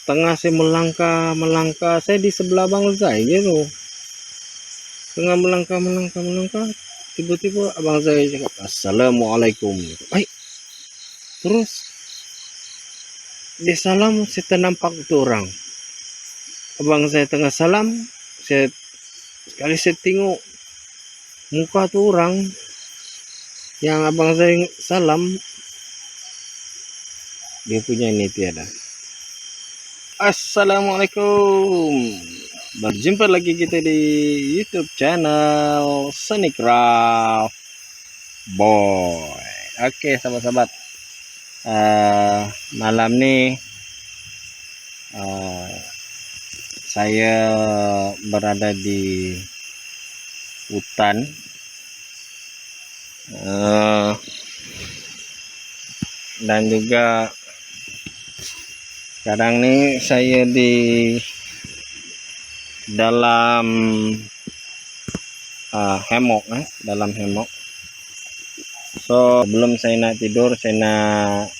tengah saya melangkah, saya di sebelah abang Zai gitu. Tengah melangkah, tiba-tiba abang Zai cakap assalamualaikum. Terus dia salam, saya ternampak itu orang. Abang saya tengah salam, sekali saya tengok muka tu orang yang abang saya salam, dia punya ini tiada. Assalamualaikum. Berjumpa lagi kita di YouTube channel Sunnycraft Boy. Oke, sahabat-sahabat. Malam ni saya berada di hutan. Dan juga sekarang ni saya di dalam dalam hemok. So sebelum saya nak tidur, saya nak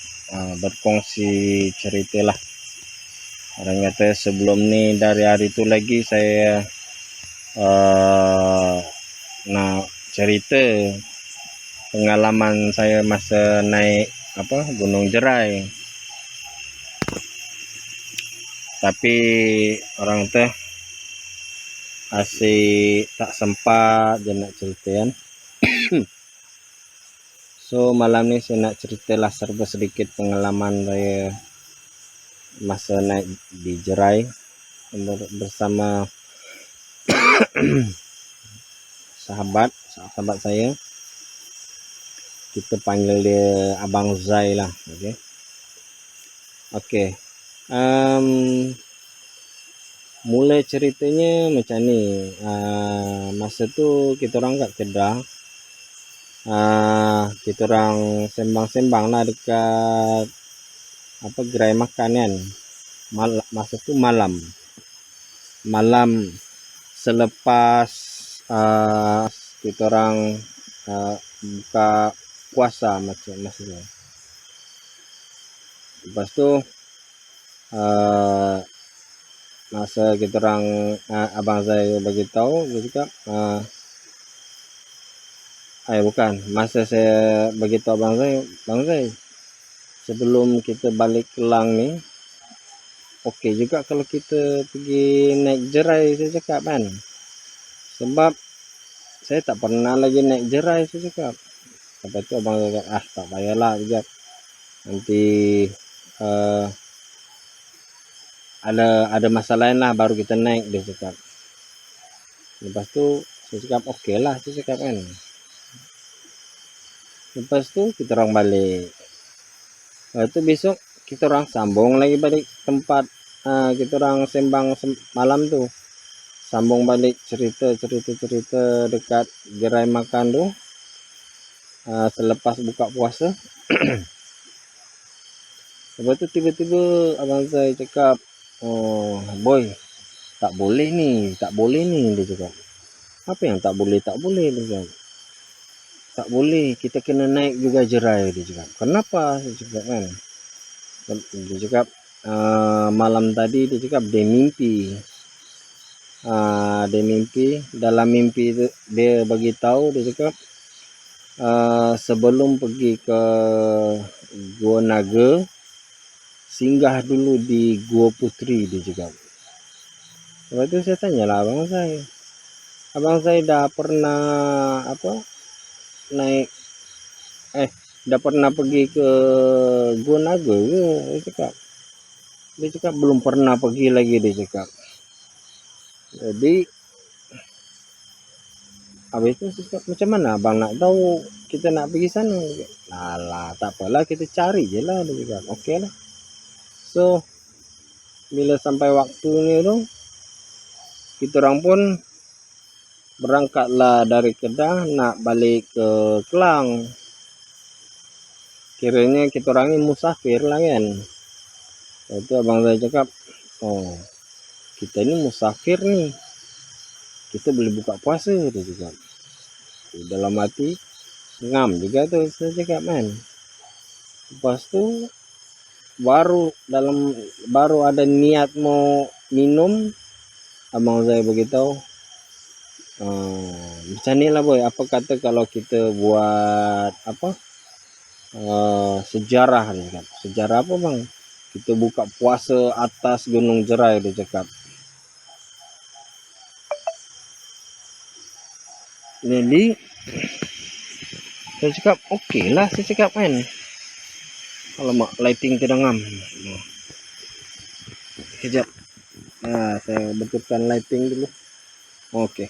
berkongsi cerita lah. Orang kata sebelum ni dari hari tu lagi saya nak cerita pengalaman saya masa naik Gunung Jerai. Tapi orang tu asyik tak sempat je nak cerita kan. So malam ni saya nak ceritalah serba sedikit pengalaman saya masa naik di Jerai bersama sahabat saya. Kita panggil dia Abang Zai lah. Okey. Mulai ceritanya macam ni. Masa tu kita orang kat Kedah. Kita orang sembang-sembang lah dekat gerai makan kan. Masa tu malam selepas kita orang buka puasa macam masa tu. Lepas tu masa kita orang abang saya bagi tahu, dia cakap masa saya bagi tahu abang saya, sebelum kita balik Kelang ni, okey juga kalau kita pergi naik Jerai, saya cakap kan. Sebab saya tak pernah lagi naik Jerai, saya cakap. Lepas tu abang saya cakap, tak payahlah juga. Nanti ada masalah lain lah baru kita naik, dia cakap. Lepas tu saya cakap okey lah, saya cakap kan. Lepas tu kita orang balik. Lepas tu besok kita orang sambung lagi balik tempat kita orang sembang malam tu. Sambung balik cerita dekat gerai makan tu. Selepas buka puasa. Lepas tu tiba-tiba abang saya cakap, boy, tak boleh ni, dia cakap. Apa yang tak boleh, dia cakap. Tak boleh, kita kena naik juga Jerai, dia cakap. Kenapa? Saya cakap kan. Dia cakap malam tadi dia cakap dia mimpi. Dalam mimpi tu dia bagi tahu, dia cakap sebelum pergi ke Gua Naga, singgah dulu di Gua Putri, dia cakap. Lepas tu saya tanyalah abang saya dah pernah dah pernah pergi ke Gua Naga ke? Dia cakap belum pernah pergi lagi, dia cakap. Jadi habis itu saya cakap, macam mana abang nak tahu kita nak pergi sana? Alah, tak apalah, kita cari je lah, dia cakap. Okey lah. So bila sampai waktu ni tu, kita orang pun berangkatlah dari Kedah nak balik ke Kelang. Kiranya kita orang ni musafir lah kan. Itu abang saya cakap, kita ni musafir ni, kita boleh buka puasa, dia cakap. Dalam hati ngam juga tu saya cakap kan. Lepas tu baru ada niat mau minum, abang saya beritahu, macam ni lah boy, apa kata kalau kita buat apa, sejarah dia cakap. Sejarah apa bang? Kita buka puasa atas Gunung Jerai, dia cakap. Jadi saya cakap okey lah, saya cakap kan. Alamak, lighting terangam. Kejap. Saya betulkan lighting dulu. Okey.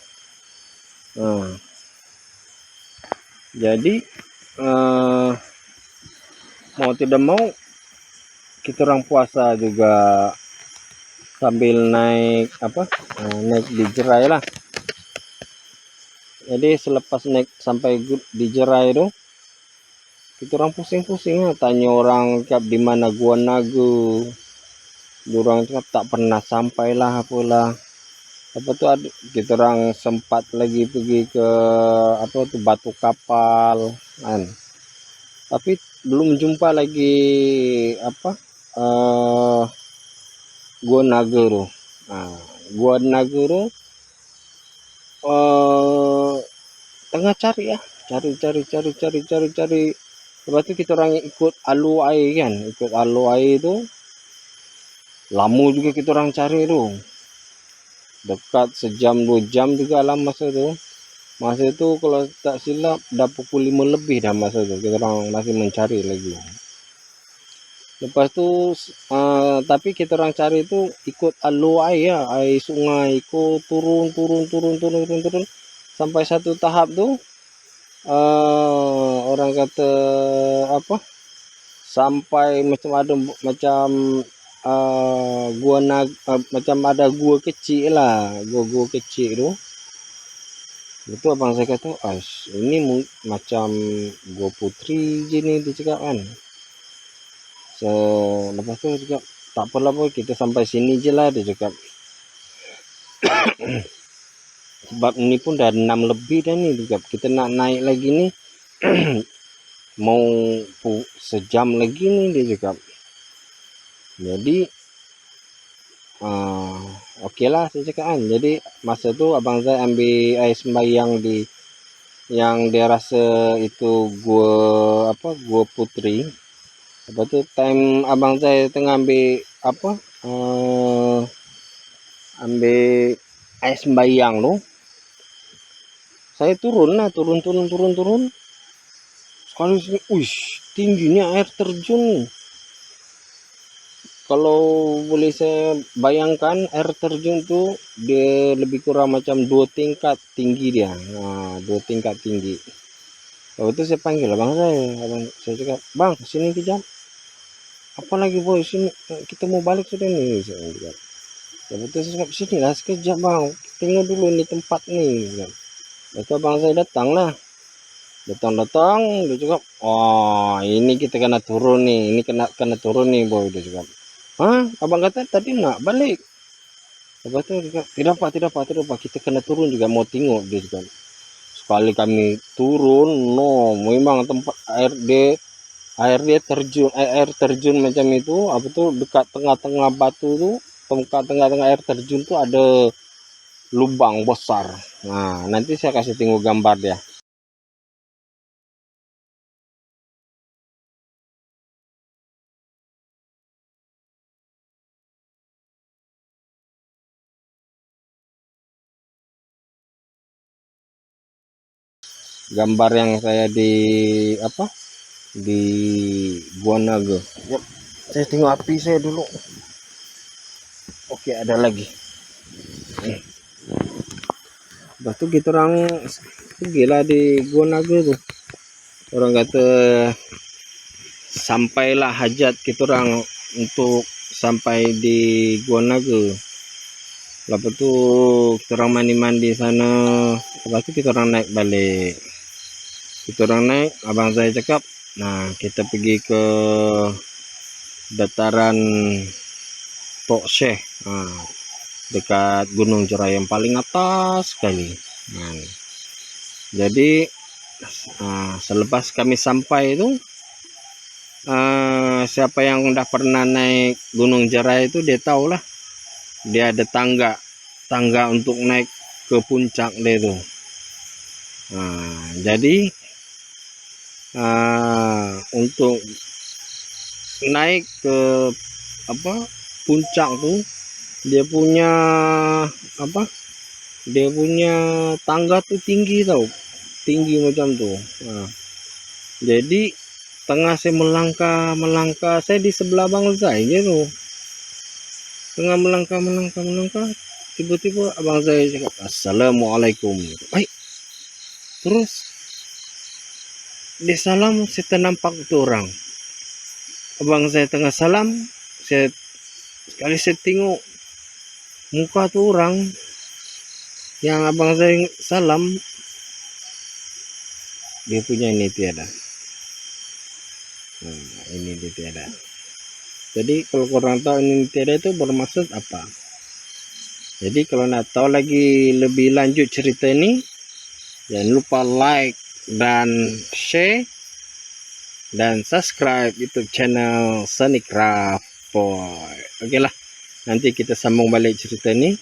Jadi mau tidak mau kita orang puasa juga sambil naik apa, naik di Jerai lah. Jadi selepas naik sampai di Jerai tu, kita orang pusing-pusing lah, tanya orang cakap di mana Gua Naga. Diorang cakap tak pernah sampai lah apalah. Apa tu ada, kita orang sempat lagi pergi ke apa tu Batu Kapal kan. Tapi belum jumpa lagi apa, Gua Naga tu. Gua Naga tu tengah cari ya, cari. Lepas tu kita orang ikut alur air kan, ikut alur air tu. Lama juga kita orang cari tu. Dekat sejam 2 jam juga lah masa tu. Masa tu kalau tak silap dah pukul 5 lebih dah masa tu. Kita orang masih mencari lagi. Lepas tu tapi kita orang cari tu ikut alur air ya, air sungai, ikut turun sampai satu tahap tu orang kata apa, sampai macam ada macam gua macam ada gua kecil lah, gua kecil tu. Itu abang saya kata, ini macam Gua Putri je ni, dia cakap kan. Lepas tu dia cakap, tak apalah boy, kita sampai sini je lah, dia cakap. Sebab ni pun dah 6 lebih dah ni, dia cakap. Kita nak naik lagi ni mau sejam lagi ni, dia cakap. Jadi okey lah, saya cakap kan. Jadi masa tu abang saya ambil air sembahyang di yang dia rasa itu Gua Putri. Lepas tu time abang saya tengah ambil apa, ambil air sembahyang tu, saya turun. Sekali sini, tingginya air terjun ni. Kalau boleh saya bayangkan, air terjun tu dia lebih kurang macam 2 tingkat tinggi dia. 2 tingkat tinggi. Lepas tu saya panggil abang saya cakap, bang sini kejap. Apa lagi boy, sini kita mau balik sudah ni. Lepas tu saya cakap, sini lah sekejap bang, tengok dulu ni tempat ni. Lepas tu abang saya datang, dia cakap, ini kita kena turun ni, boy, dia cakap. Abang kata tadi nak balik. Lepas tu dia cakap, tidak pak, kita kena turun juga, mau tengok, dia cakap. Sekali kami turun, memang tempat air dia terjun, air terjun macam itu, apa tu dekat tengah-tengah batu tu, tengah-tengah air terjun tu ada lubang besar. Nanti saya kasih tengok gambar dia. Gambar yang saya di Gua Naga. Saya tengok api saya dulu. Okey, ada lagi. Lepas tu kita orang pergilah di Gua Naga tu. Orang kata sampailah hajat kita orang untuk sampai di Gua Naga. Lepas tu kita orang mandi-mandi sana. Lepas tu kita orang naik balik. Abang saya cakap, kita pergi ke dataran Tok Syekh, dekat Gunung Jerai yang paling atas sekali. Jadi selepas kami sampai itu, siapa yang udah pernah naik Gunung Jerai itu dia tahu lah, dia ada tangga untuk naik ke puncak dia itu. Jadi untuk naik ke puncak tuh dia punya tangga tuh tinggi tau, tinggi macam tuh. Jadi tengah saya melangkah saya di sebelah abang saya gitu, tengah melangkah tiba-tiba abang saya cakap assalamualaikum gitu. Terus dia salam, saya ternampak itu orang. Abang saya tengah salam, sekali saya tengok muka tuh orang yang abang saya salam, dia punya ini tiada. Ini dia tiada. Jadi kalau korang tahu ini tiada itu bermaksud apa? Jadi kalau nak tahu lagi lebih lanjut cerita ini, jangan lupa like dan share dan subscribe YouTube channel Sunny Craft Boy. Oke lah, nanti kita sambung balik cerita ini,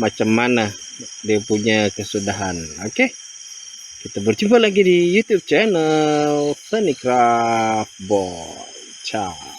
macam mana dia punya kesudahan. Oke, kita berjumpa lagi di YouTube channel Sunny Craft Boy. Ciao.